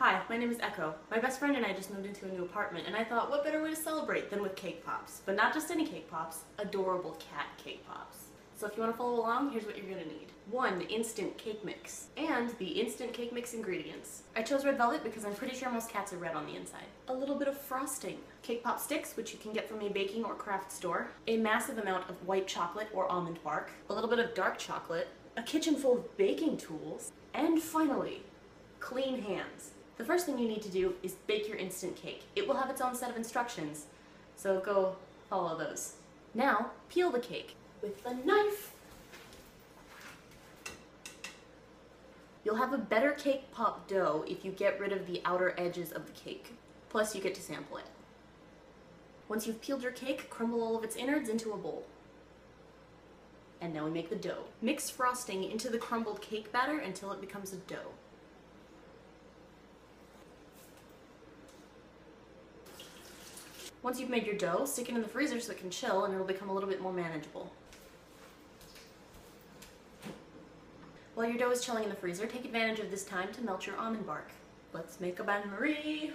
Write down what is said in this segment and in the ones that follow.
Hi, my name is Echo. My best friend and I just moved into a new apartment, and I thought, what better way to celebrate than with cake pops? But not just any cake pops, adorable cat cake pops. So if you want to follow along, here's what you're going to need. 1 instant cake mix, and the instant cake mix ingredients. I chose red velvet because I'm pretty sure most cats are red on the inside. A little bit of frosting. Cake pop sticks, which you can get from a baking or craft store. A massive amount of white chocolate or almond bark. A little bit of dark chocolate. A kitchen full of baking tools. And finally, clean hands. The first thing you need to do is bake your instant cake. It will have its own set of instructions, so go follow those. Now, peel the cake with a knife. You'll have a better cake pop dough if you get rid of the outer edges of the cake. Plus, you get to sample it. Once you've peeled your cake, crumble all of its innards into a bowl. And now we make the dough. Mix frosting into the crumbled cake batter until it becomes a dough. Once you've made your dough, stick it in the freezer so it can chill and it'll become a little bit more manageable. While your dough is chilling in the freezer, take advantage of this time to melt your almond bark. Let's make a bain-marie.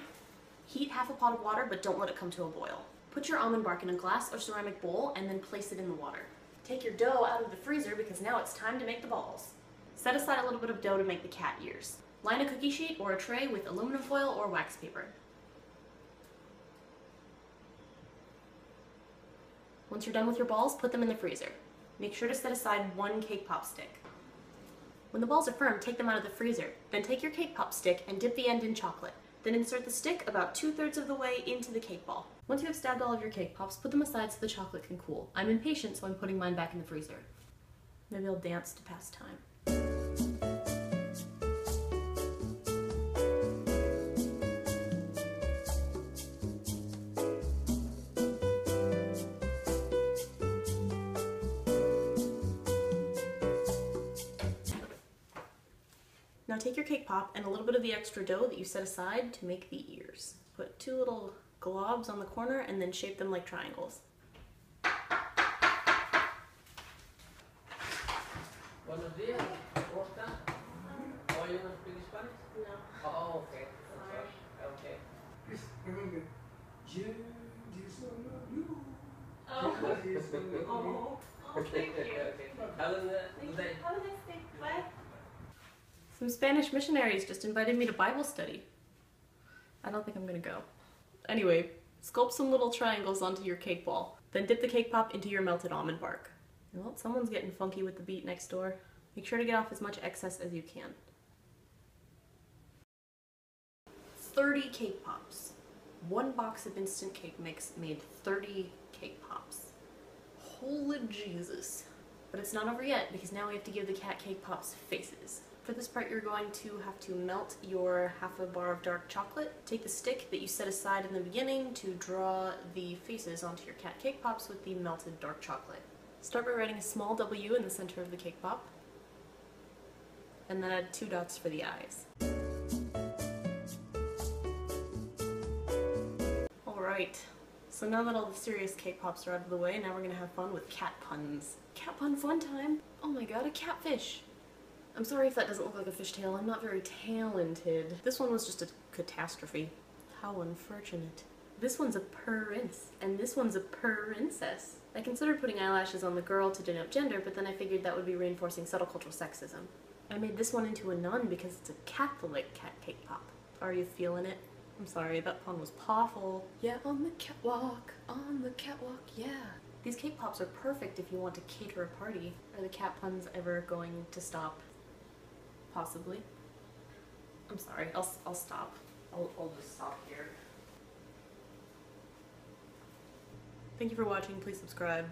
Heat half a pot of water, but don't let it come to a boil. Put your almond bark in a glass or ceramic bowl and then place it in the water. Take your dough out of the freezer because now it's time to make the balls. Set aside a little bit of dough to make the cat ears. Line a cookie sheet or a tray with aluminum foil or wax paper. Once you're done with your balls, put them in the freezer. Make sure to set aside 1 cake pop stick. When the balls are firm, take them out of the freezer. Then take your cake pop stick and dip the end in chocolate. Then insert the stick about 2/3 of the way into the cake ball. Once you have stabbed all of your cake pops, put them aside so the chocolate can cool. I'm impatient, so I'm putting mine back in the freezer. Maybe I'll dance to pass time. Now take your cake pop and a little bit of the extra dough that you set aside to make the ears. Put 2 little globs on the corner and then shape them like triangles. Buenos días, ¿cómo está? Oh, you don't speak Spanish? No. Oh, okay. Okay. Oh, thank you. Have a good day. Have a nice day. Bye. Some Spanish missionaries just invited me to Bible study. I don't think I'm gonna go. Anyway, sculpt some little triangles onto your cake ball. Then dip the cake pop into your melted almond bark. Well, someone's getting funky with the beat next door. Make sure to get off as much excess as you can. 30 cake pops. 1 box of instant cake mix made 30 cake pops. Holy Jesus. But it's not over yet because now we have to give the cat cake pops faces. For this part, you're going to have to melt your half a bar of dark chocolate. Take the stick that you set aside in the beginning to draw the faces onto your cat cake pops with the melted dark chocolate. Start by writing a small W in the center of the cake pop, and then add 2 dots for the eyes. Alright, so now that all the serious cake pops are out of the way, now we're gonna have fun with cat puns. Cat pun fun time! Oh my god, a catfish! I'm sorry if that doesn't look like a fishtail, I'm not very talented. This one was just a catastrophe. How unfortunate. This one's a PURINCE, and this one's a PURINCESS. I considered putting eyelashes on the girl to denote gender, but then I figured that would be reinforcing subtle cultural sexism. I made this one into a nun because it's a Catholic cat cake pop. Are you feeling it? I'm sorry, that pun was pawful. Yeah, on the catwalk, yeah. These cake pops are perfect if you want to cater a party. Are the cat puns ever going to stop? Possibly. I'm sorry, I'll stop. I'll just stop here. Thank you for watching, please subscribe.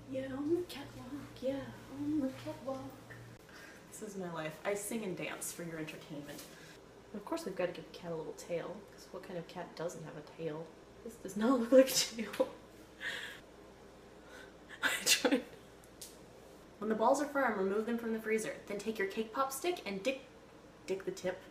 Yeah, on the catwalk, yeah, on the catwalk. This is my life. I sing and dance for your entertainment. And of course we've got to give the cat a little tail, because what kind of cat doesn't have a tail? This does not look like a tail. I tried. When the balls are firm, remove them from the freezer. Then take your cake pop stick and dick the tip